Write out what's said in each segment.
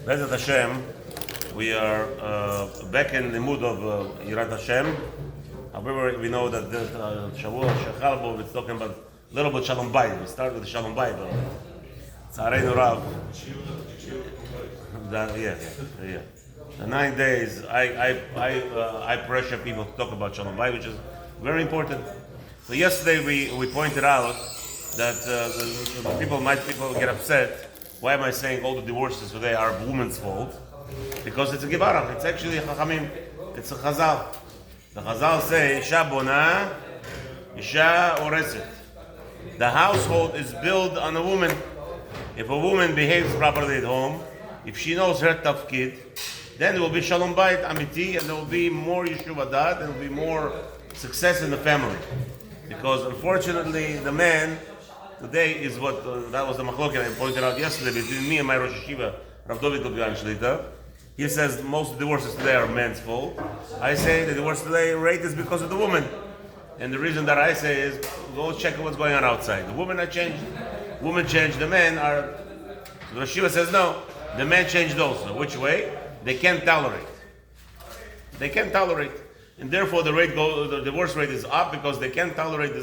Bezat Hashem, we are back in the mood of Yirat Hashem. However, we know that this Shavuot Shechalbo is talking about a little bit Shalom Bayit. We start with the Shalom Bayit. Tzarenu Rav. Yeah. The 9 days, I pressure people to talk about Shalom Bayit, which is very important. So yesterday we pointed out that people get upset. Why am I saying all the divorces today are women's fault? Because it's a Gemara. It's actually a Chachamim. It's a Chazal. The Chazal say, Isha bona, Isha oreset. The household is built on a woman. If a woman behaves properly at home, if she knows her tafkid, then there will be Shalom Bayit Amiti, and there will be more Yeshuv Adat, and there will be more success in the family. Because unfortunately, the man today is what, that was the machloket I pointed out yesterday between me and my Rosh Hashiva, Rav David Lubyan Shlita. He says most divorces today are men's fault. I say the divorce today rate is because of the woman. And the reason that I say is, go check what's going on outside. The women are changed. Women changed. The men are, so Rosh Hashiva says no. The men changed also. Which way? They can't tolerate. They can't tolerate. And therefore the divorce rate is up because they can't tolerate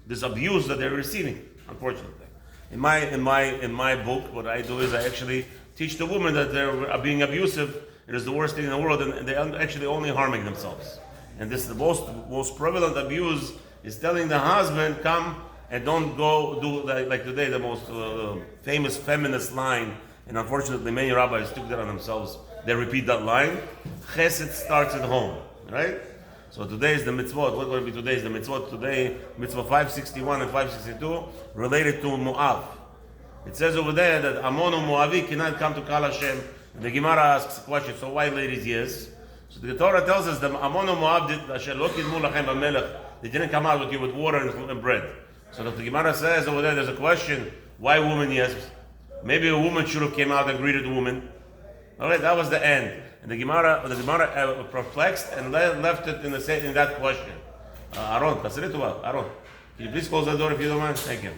this abuse that they're receiving. Unfortunately, in my book, what I do is I actually teach the women that they are being abusive. It is the worst thing in the world, and they are actually only harming themselves. And this is the most prevalent abuse is telling the husband, "Come and don't go do like today." The most famous feminist line, and unfortunately many rabbis took that on themselves. They repeat that line: "Chesed starts at home." Right? So today is the mitzvot. What will be today is the mitzvot. Today, mitzvah 561 and 562, related to Moav. It says over there that Ammon and Moavi cannot come to Kal Hashem. And the Gemara asks a question, so why ladies, yes? So the Torah tells us that Ammon and Moav they didn't come out with you with water and bread. So the Gemara says over there, there's a question, why women, yes? Maybe a woman should have came out and greeted the woman. All right, that was the end. And the Gemara perplexed and left it in that question. Aaron, Aaron, can you please close the door if you don't mind? Thank you.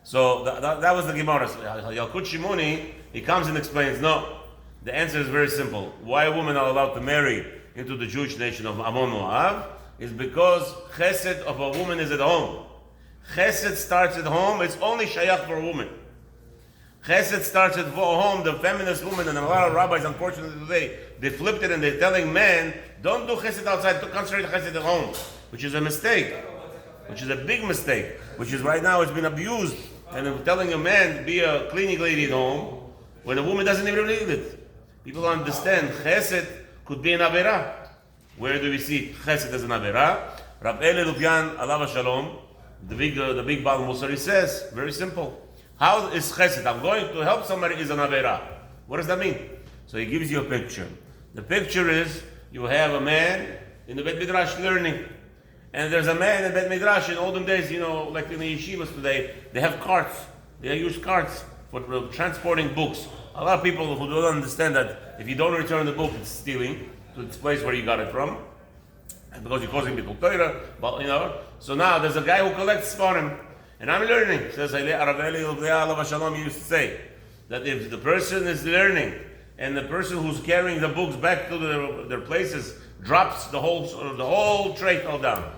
So that was the Gemara. Yalkut Shimoni, he comes and explains, no, the answer is very simple. Why women are allowed to marry into the Jewish nation of Ammon Moav is because chesed of a woman is at home. Chesed starts at home, it's only shayach for a woman. Chesed starts at home, the feminist woman, and a lot of rabbis, unfortunately today, they flipped it and they're telling men, don't do chesed outside, concentrate chesed at home, which is a mistake, which is a big mistake, which is right now it's been abused, and they're telling a man, be a cleaning lady at home, when a woman doesn't even need it. People don't understand, chesed could be an avera. Where do we see chesed as an avera? Rav Eli Lubyan, alav shalom, the big Baal Musari says, very simple. How is chesed? I'm going to help somebody is an avera. What does that mean? So he gives you a picture. The picture is you have a man in the Bet Midrash learning, and there's a man in Bet Midrash in olden days, like in the yeshivas today, they have carts. They use carts for transporting books. A lot of people who don't understand that if you don't return the book, it's stealing to its place where you got it from, and because you're causing people Torah. But so now there's a guy who collects Sfarim. And I'm learning. Says Rav Eli Alav Shalom used to say that if the person is learning and the person who's carrying the books back to their places drops the whole tray fell down.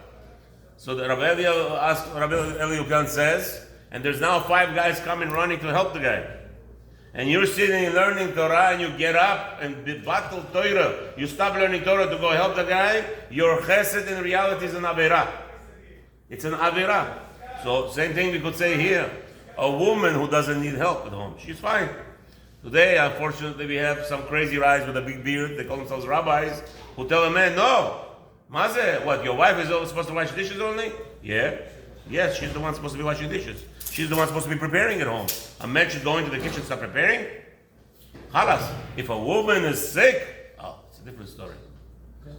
So the Rav Eli says, and there's now 5 guys coming running to help the guy. And you're sitting and learning Torah and you get up and battle Torah. You stop learning Torah to go help the guy. Your chesed in reality is an avera. It's an avera. So same thing we could say here. A woman who doesn't need help at home, she's fine. Today, unfortunately, we have some crazy guys with a big beard, they call themselves rabbis, who tell a man, no, Mazeh, what, your wife is supposed to wash dishes only? Yeah. Yes, she's the one supposed to be washing dishes. She's the one supposed to be preparing at home. A man should go into the kitchen and start preparing? Halas. If a woman is sick, it's a different story.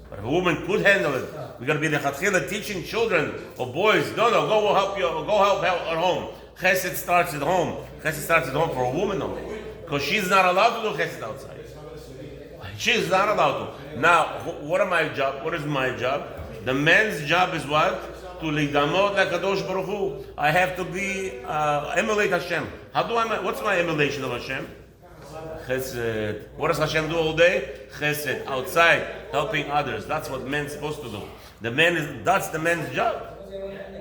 But if a woman could handle it, we got to be the chatchila teaching children or boys. No, go help at home. Chesed starts at home. Chesed starts at home for a woman only, because she's not allowed to do chesed outside. She's not allowed to. Now, what is my job? The man's job is what? To lidamot lakadosh baruch Hu. I have to be emulate Hashem. What's my emulation of Hashem? Chesed. What does Hashem do all day? Chesed. Outside, helping others. That's what men's supposed to do. That's the man's job.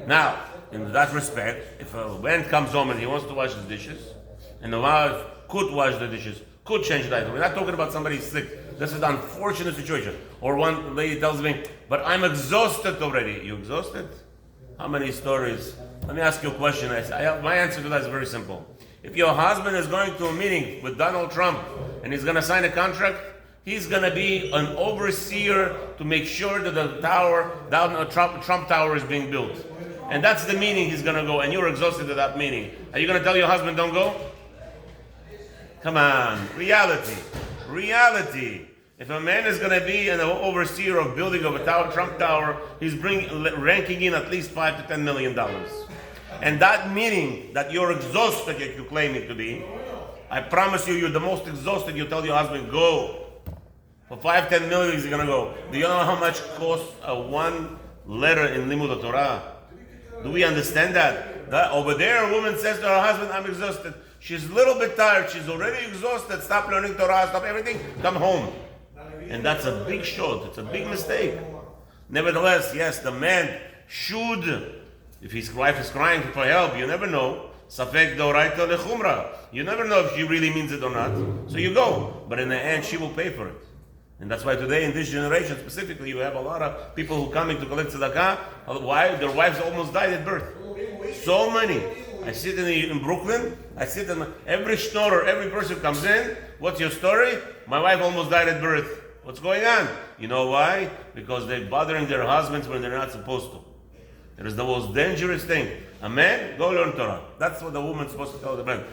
Now, in that respect, if a man comes home and he wants to wash the dishes, and the wife could wash the dishes, could change the item. We're not talking about somebody sick. This is an unfortunate situation. Or one lady tells me, but I'm exhausted already. You exhausted? How many stories? Let me ask you a question. My answer to that is very simple. If your husband is going to a meeting with Donald Trump and he's going to sign a contract, he's going to be an overseer to make sure that the Trump Tower is being built. And that's the meeting he's going to go. And you're exhausted at that meeting. Are you going to tell your husband, don't go? Come on. Reality. If a man is going to be an overseer of building of a Trump Tower, he's ranking in at least $5 to $10 million. And that meaning that you're exhausted, that you claim it to be, I promise you, you're the most exhausted. You tell your husband, go. For $5-10 million, he's going to go. Do you know how much costs one letter in Limud Torah? Do we understand that? Over there, a woman says to her husband, I'm exhausted. She's a little bit tired. She's already exhausted. Stop learning Torah. Stop everything. Come home. And that's a big shot. It's a big mistake. Nevertheless, yes, the man should, if his wife is crying for help, you never know. Safek doraita lechumra. You never know if she really means it or not. So you go. But in the end, she will pay for it. And that's why today, in this generation specifically, you have a lot of people who coming to collect tzedakah. Why? Their wives almost died at birth. So many. I sit in Brooklyn. I sit in every schnorrer, every person comes in. What's your story? My wife almost died at birth. What's going on? You know why? Because they're bothering their husbands when they're not supposed to. It is the most dangerous thing. A man, go learn Torah. That's what the woman's supposed to tell the man.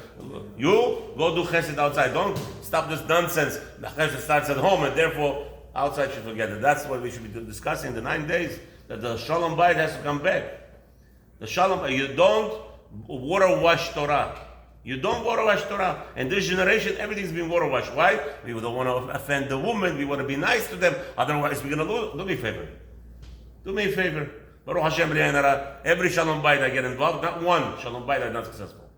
You, go do chesed outside. Don't stop this nonsense. The chesed starts at home and therefore outside should forget it. That's what we should be discussing the 9 days, that the Shalom Bayit has to come back. The Shalom, you don't water wash Torah. You don't water wash Torah. In this generation, everything's being water washed. Why? We don't want to offend the woman. We want to be nice to them. Otherwise, we're going to lose. Do me a favor. Do me a favor. Baruch Hashem, every Shalom Bayit I get involved, not one Shalom Bayit I'm not successful.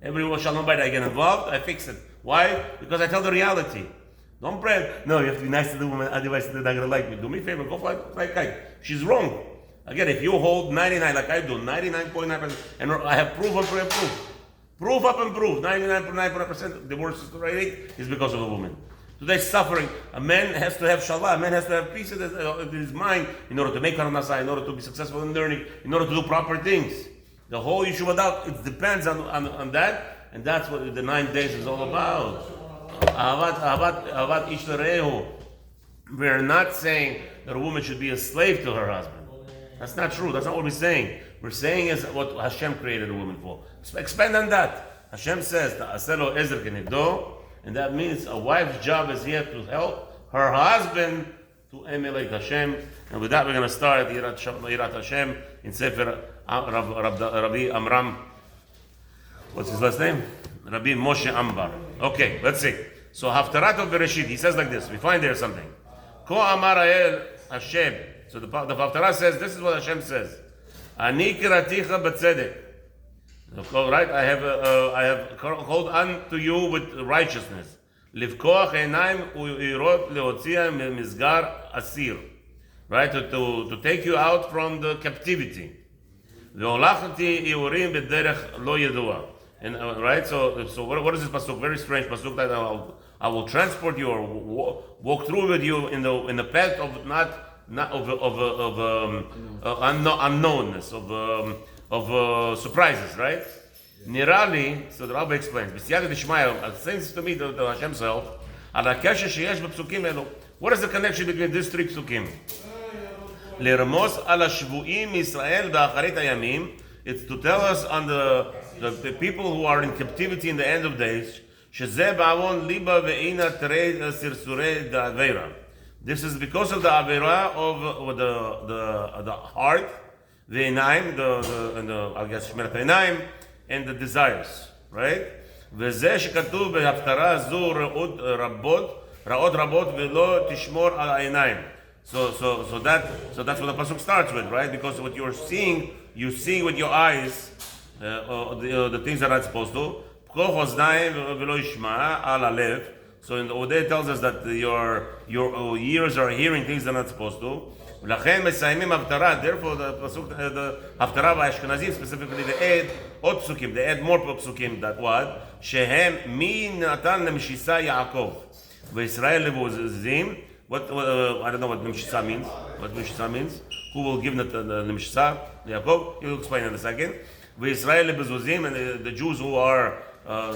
Every Shalom Bayit I get involved, I fix it. Why? Because I tell the reality. Don't pray. No, you have to be nice to the woman, otherwise they're not going to like me. Do me a favor, go fly kite. She's wrong. Again, if you hold 99 like I do, 99.9%, and I have proof upon proof. Proof up and proof, 99.9% divorce rate is because of a woman. Today's suffering. A man has to have shalom. A man has to have peace in his mind in order to make parnasah, in order to be successful in learning, in order to do proper things. The whole issue about it depends on that, and that's what the 9 days is all about. Ahavat ish l'rehu. We're not saying that a woman should be a slave to her husband. That's not true. That's not what we're saying. We're saying is what Hashem created a woman for. Expand on that. Hashem says, "Ta'aselo ezer kenegdo," and that means a wife's job is here to help her husband to emulate Hashem. And with that, we're going to start Yirat Hashem in Sefer Rabbi Amram. What's his last name? Rabbi Moshe Ambar. Okay, let's see. So Haftarat of Bereshit, he says like this. We find there something. Ko Amar El Hashem. So the Haftarah says, this is what Hashem says. Ani kiraticha b'tzedek. Right? I have called unto you with righteousness. Livkoach einayim u'irot leotzia mizgar asir. Right? To take you out from the captivity. Ve'olachati iurim b'derech lo yedua. And right? So what is this pasuk? Very strange pasuk that I will transport you or walk through with you in the path of not unknownness, of surprises, right? Nirali, so the Rabbi explains, it seems to me to Hashem self, what is the connection between these three psukim? It's to tell us on the people who are in captivity in the end of days, this is because of the avera of the heart, the einaim, I guess shmirat einaim, and the desires, right? וזה שכתוב בהפטרה זו רעות רבות ולא תשמור על העיניים. So that's what the pasuk starts with, right? Because what you're seeing, you see with your eyes the things that are not supposed to. Kol choznaim v'lo yishma al halev. So in the Odeh it tells us that your ears are hearing things they're not supposed to. ולכן מסיימים הפטרה, therefore the הפטרה באשכנזים, specifically they add עוד פסוקים, they add more פסוקים, that what? שהם מי נתן למשיסה יעקב וישראל לבוזזים. I don't know what למשיסה means. What למשיסה means? Who will give למשיסה? יעקב. He will explain in a second. וישראל לבוזזים, and the Jews who are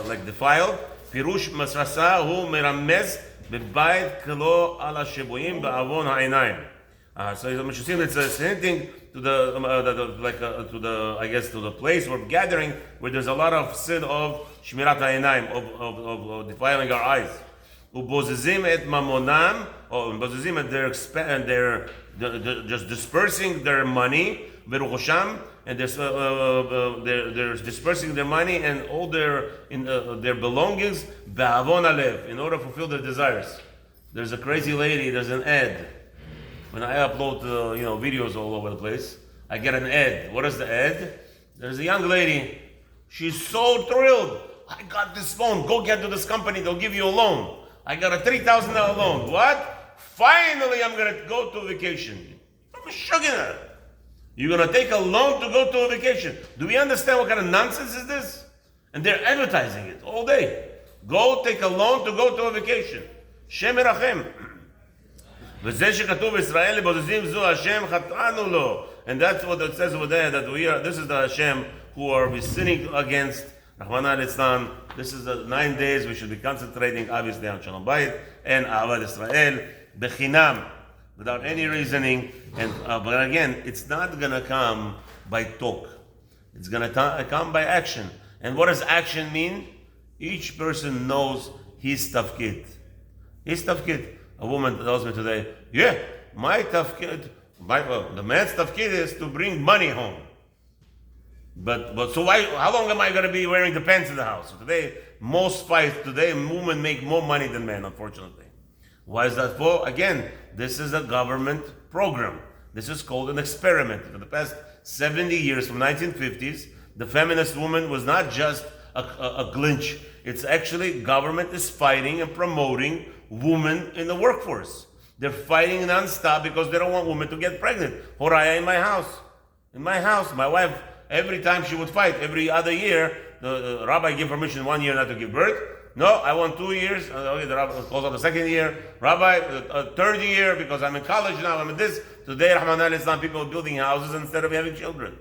like defiled. פירוש מסרסה הוא מרמז בבית כלו על השבויים בעוון העיניים. So it's hinting to the place of gathering where there's a lot of sin of shmirat ha'einayim, of defiling our eyes. Ubozizim et mamonam, or ubozizim et they're just dispersing their money, beruchosham, and they're dispersing their money and all their belongings, be'avon alev, in order to fulfill their desires. There's a crazy lady. There's an ad. When I upload videos all over the place, I get an ad. What is the ad? There's a young lady. She's so thrilled. I got this phone. Go get to this company. They'll give you a loan. I got a $3,000 loan. What? Finally, I'm going to go to a vacation. I'm sugar. You're going to take a loan to go to a vacation. Do we understand what kind of nonsense is this? And they're advertising it all day. Go take a loan to go to a vacation. Shem erachem. And that's what it says over there, that this is the Hashem who are we sinning against. Rahmana litzlan. This is the 9 days we should be concentrating, obviously, on Shalom Bayit and Avad Israel, bechinam, without any reasoning. And but again, it's not going to come by talk. It's going to come by action. And what does action mean? Each person knows his tafkid. His tafkid. A woman tells me today, my tafkid, the man's tafkid is to bring money home. But so how long am I going to be wearing the pants in the house? So today, most fights today, women make more money than men, unfortunately. Why is that for? Again, this is a government program. This is called an experiment. For the past 70 years, from 1950s, the feminist woman was not just a glitch. It's actually government is fighting and promoting women in the workforce. They're fighting non-stop because they don't want women to get pregnant. Horaya in my house. In my house, my wife, every time she would fight, every other year, the rabbi gave permission 1 year not to give birth. No, I want 2 years. Okay, the rabbi calls out the second year. Rabbi, third year, because I'm in college now, I'm in this. Today, Rahman al-Islam, people are building houses instead of having children.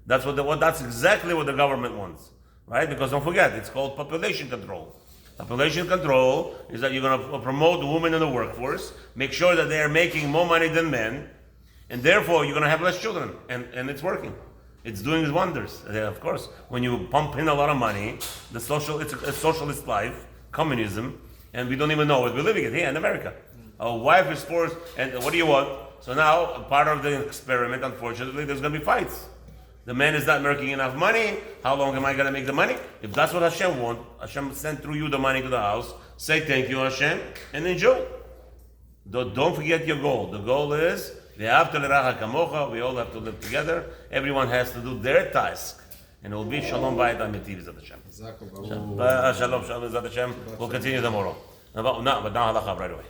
That's that's exactly what the government wants. Right? Because don't forget, it's called population control. Population control is that you're going to promote women in the workforce, make sure that they are making more money than men, and therefore you're going to have less children. And it's working. It's doing wonders. Of course, when you pump in a lot of money, it's a socialist life, communism, and we don't even know it. We're living it here in America. Our wife is forced, and what do you want? So now, part of the experiment, unfortunately, there's going to be fights. The man is not making enough money. How long am I going to make the money? If that's what Hashem wants, Hashem sent through you the money to the house. Say thank you, Hashem, and enjoy. Don't forget your goal. The goal is, we all have to live together. Everyone has to do their task. And it will be Shalom Bayit Amiti, V'zat Hashem. Shalom, Shalom, V'zat Hashem. We'll continue tomorrow. But now halacha right away.